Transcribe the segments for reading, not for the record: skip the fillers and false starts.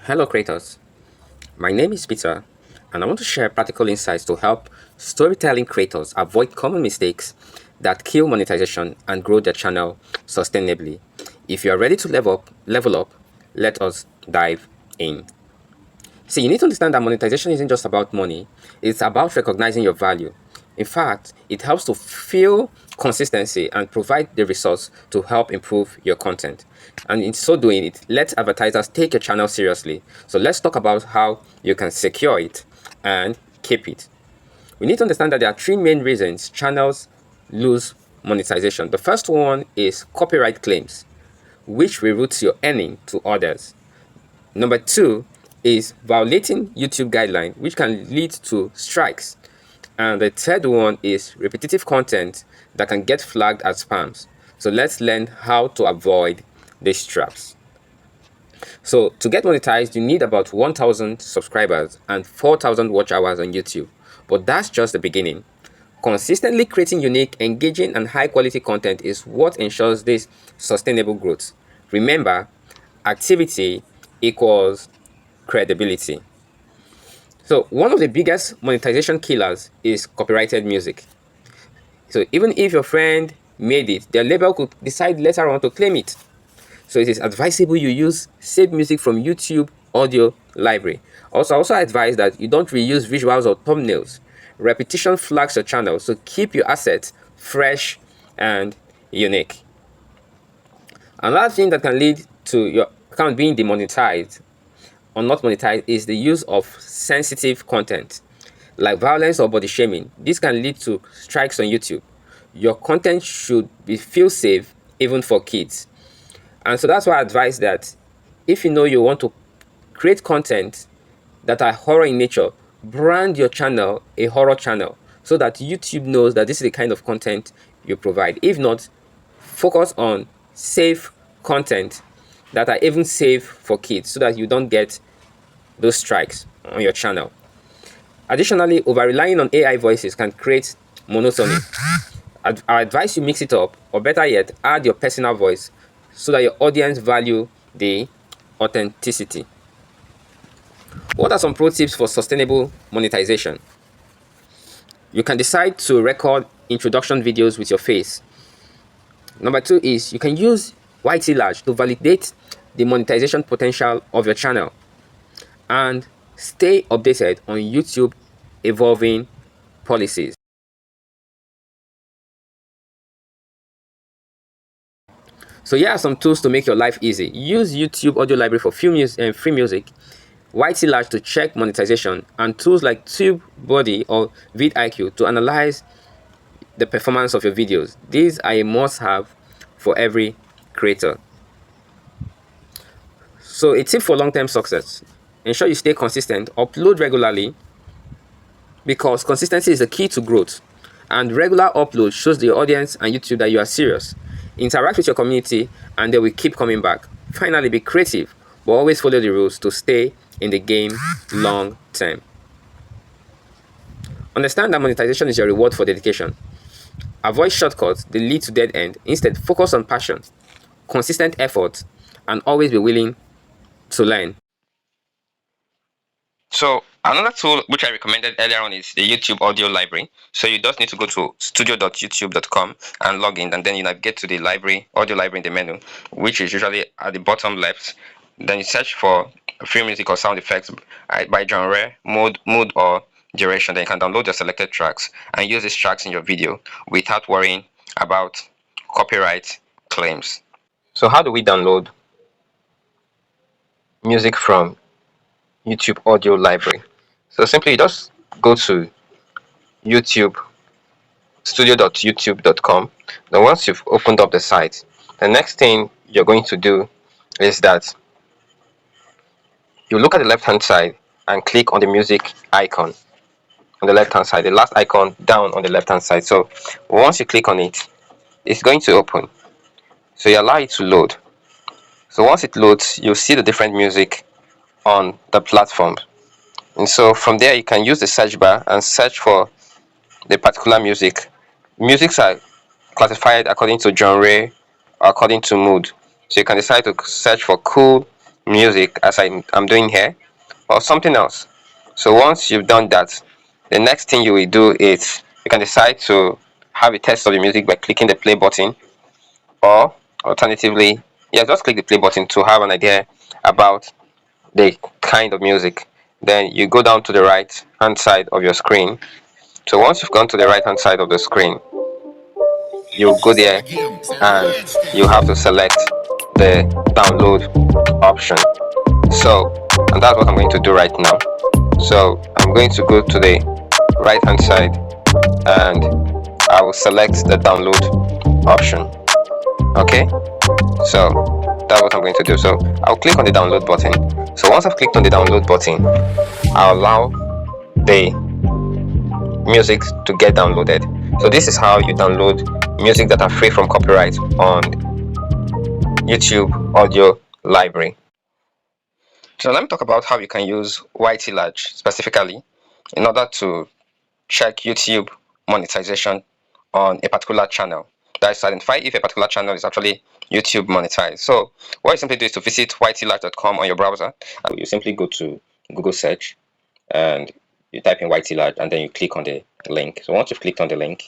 Hello creators, my name is Peter and I want to share practical insights to help storytelling creators avoid common mistakes that kill monetization and grow their channel sustainably. If you are ready to level up, let us dive in. See, you need to understand that monetization isn't just about money, it's about recognizing your value. In fact, it helps to feel consistency and provide the resource to help improve your content. And in so doing, it lets advertisers take your channel seriously. So let's talk about how you can secure it and keep it. We need to understand that there are three main reasons channels lose monetization. The first one is copyright claims, which reroutes your earning to others. Number two is violating YouTube guideline, which can lead to strikes. And the third one is repetitive content that can get flagged as spams. So let's learn how to avoid these traps. So to get monetized, you need about 1,000 subscribers and 4,000 watch hours on YouTube. But that's just the beginning. Consistently creating unique, engaging, and high quality content is what ensures this sustainable growth. Remember, activity equals credibility. So one of the biggest monetization killers is copyrighted music. So even if your friend made it, their label could decide later on to claim it. So it is advisable you use saved music from YouTube audio library. Also advise that you don't reuse visuals or thumbnails. Repetition flags your channel, so keep your assets fresh and unique. Another thing that can lead to your account being demonetized or not monetized is the use of sensitive content like violence or body shaming. This can lead to strikes on YouTube. Your content should feel safe even for kids. And so that's why I advise that if you know you want to create content that are horror in nature, brand your channel a horror channel so that YouTube knows that this is the kind of content you provide. If not, focus on safe content that are even safe for kids so that you don't get those strikes on your channel. Additionally, over-relying on AI voices can create monotony. I advise you mix it up, or better yet, add your personal voice so that your audience value the authenticity. What are some pro tips for sustainable monetization? You can decide to record introduction videos with your face. Number two is you can use YT large to validate the monetization potential of your channel. And stay updated on YouTube evolving policies. So here are some tools to make your life easy. Use YouTube audio library for free music, YT large to check monetization, and tools like TubeBuddy or vidIQ to analyze the performance of your videos. These are a must-have for every creator. So a tip for long-term success: ensure you stay consistent, upload regularly, because consistency is the key to growth, and regular upload shows the audience and YouTube that you are serious. Interact with your community and they will keep coming back. Finally, be creative, but always follow the rules to stay in the game long term. Understand that monetization is your reward for dedication. Avoid shortcuts that lead to dead end. Instead, focus on passion, consistent effort, and always be willing to learn. So another tool which I recommended earlier on is the YouTube audio library. So you just need to go to studio.youtube.com and log in, and then you navigate to the library, audio library in the menu, which is usually at the bottom left. Then you search for free music or sound effects by genre, mood or duration. Then you can download your selected tracks and use these tracks in your video without worrying about copyright claims. So how do we download music from YouTube audio library? So simply you just go to YouTube, studio.youtube.com. Then once you've opened up the site, the next thing you're going to do is that you look at the left hand side and click on the music icon on the left hand side, the last icon down on the left hand side. So once you click on it, it's going to open. So you allow it to load. So once it loads, you'll see the different music on the platform. And so from there you can use the search bar and search for the particular music. Musics are classified according to genre or according to mood. So you can decide to search for cool, music as I'm doing here, or something else. So once you've done that, the next thing you will do is you can decide to have a test of the music by clicking the play button, or alternatively, yeah, just click the play button to have an idea about the kind of music. Then you go down to the right hand side of your screen. So once you've gone to the right hand side of the screen, you go there and you have to select the download option. So, and that's what I'm going to do right now. So I'm going to go to the right hand side and I will select the download option. Okay, so that's what I'm going to do. So I'll click on the download button. So once I've clicked on the download button, I'll allow the music to get downloaded. So this is how you download music that are free from copyright on YouTube audio library. So let me talk about how you can use YT Large specifically in order to check YouTube monetization on a particular channel. That is to identify if a particular channel is actually YouTube monetized. So what you simply do is to visit ytlarge.com on your browser. And you simply go to Google search and you type in ytlarge and then you click on the link. So once you've clicked on the link,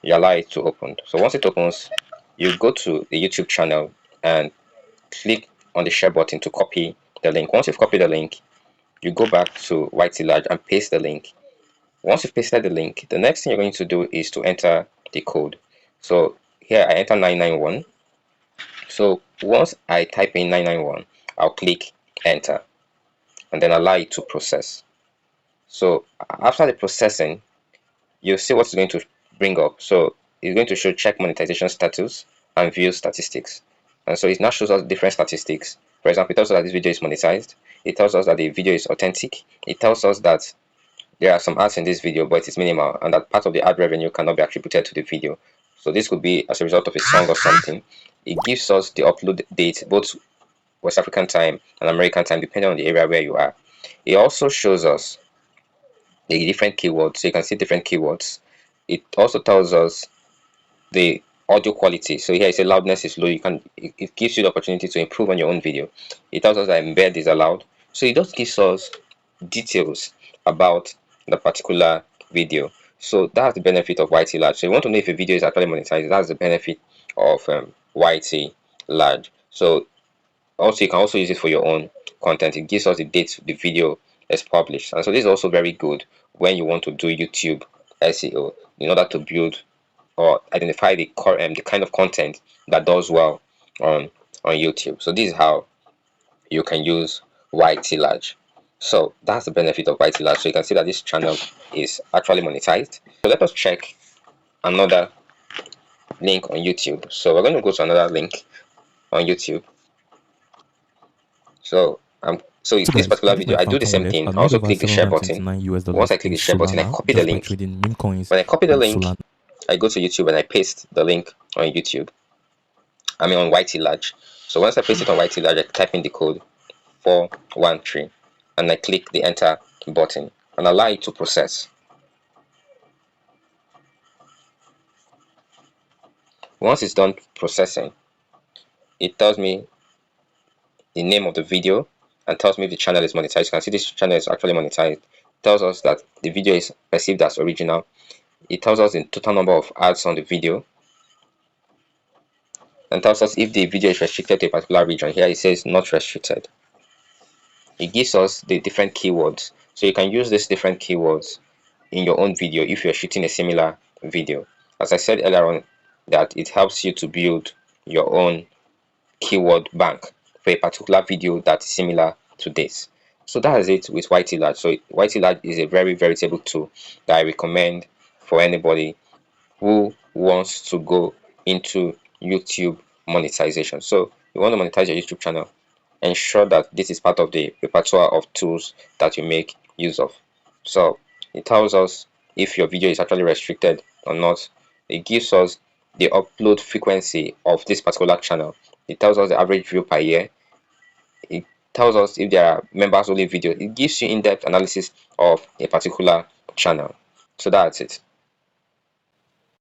you allow it to open. So once it opens, you go to the YouTube channel and click on the share button to copy the link. Once you've copied the link, you go back to ytlarge and paste the link. Once you've pasted the link, the next thing you're going to do is to enter the code. So here I enter 991. So once I type in 991, I'll click enter and then allow it to process. So after the processing, you'll see what's going to bring up. So it's going to show check monetization status and view statistics. And so it now shows us different statistics. For example, it tells us that this video is monetized. It tells us that the video is authentic. It tells us that there are some ads in this video, but it is minimal, and that part of the ad revenue cannot be attributed to the video. So this could be as a result of a song or something. It gives us the upload date, both West African time and American time, depending on the area where you are. It also shows us the different keywords, so you can see different keywords. It also tells us the audio quality. So here it says loudness is low. It gives you the opportunity to improve on your own video. It tells us that embed is allowed. So it just gives us details about the particular video. So that's the benefit of YT Large. So you want to know if a video is actually monetized, that's the benefit of YT Large. So also you can also use it for your own content. It gives us the date the video is published. And so this is also very good when you want to do YouTube SEO in order to build or identify the kind of content that does well on YouTube. So this is how you can use YT Large. So that's the benefit of YT Large. So you can see that this channel is actually monetized. So let us check another link on YouTube. So we're going to go to another link on YouTube. So this particular video, I do the same thing. I also click the share button. Once I click the share button, I copy the link. When I copy the link, I go to YouTube and I paste the link on YouTube. I mean on YT Large. So once I paste it on YT Large, I type in the code 413 and I click the enter button and allow it to process. Once it's done processing, it tells me the name of the video and tells me if the channel is monetized. You can see this channel is actually monetized. It tells us that the video is perceived as original. It tells us the total number of ads on the video and tells us if the video is restricted to a particular region. Here it says not restricted. It gives us the different keywords. So you can use these different keywords in your own video if you're shooting a similar video. As I said earlier on, that it helps you to build your own keyword bank for a particular video that is similar to this. So that is it with YT Large. So YT Large is a very veritable tool that I recommend for anybody who wants to go into YouTube monetization. So you want to monetize your YouTube channel, ensure that this is part of the repertoire of tools that you make use of. So it tells us if your video is actually restricted or not. It gives us the upload frequency of this particular channel. It tells us the average view per year. It tells us if there are members only videos. It gives you in-depth analysis of a particular channel. So that's it.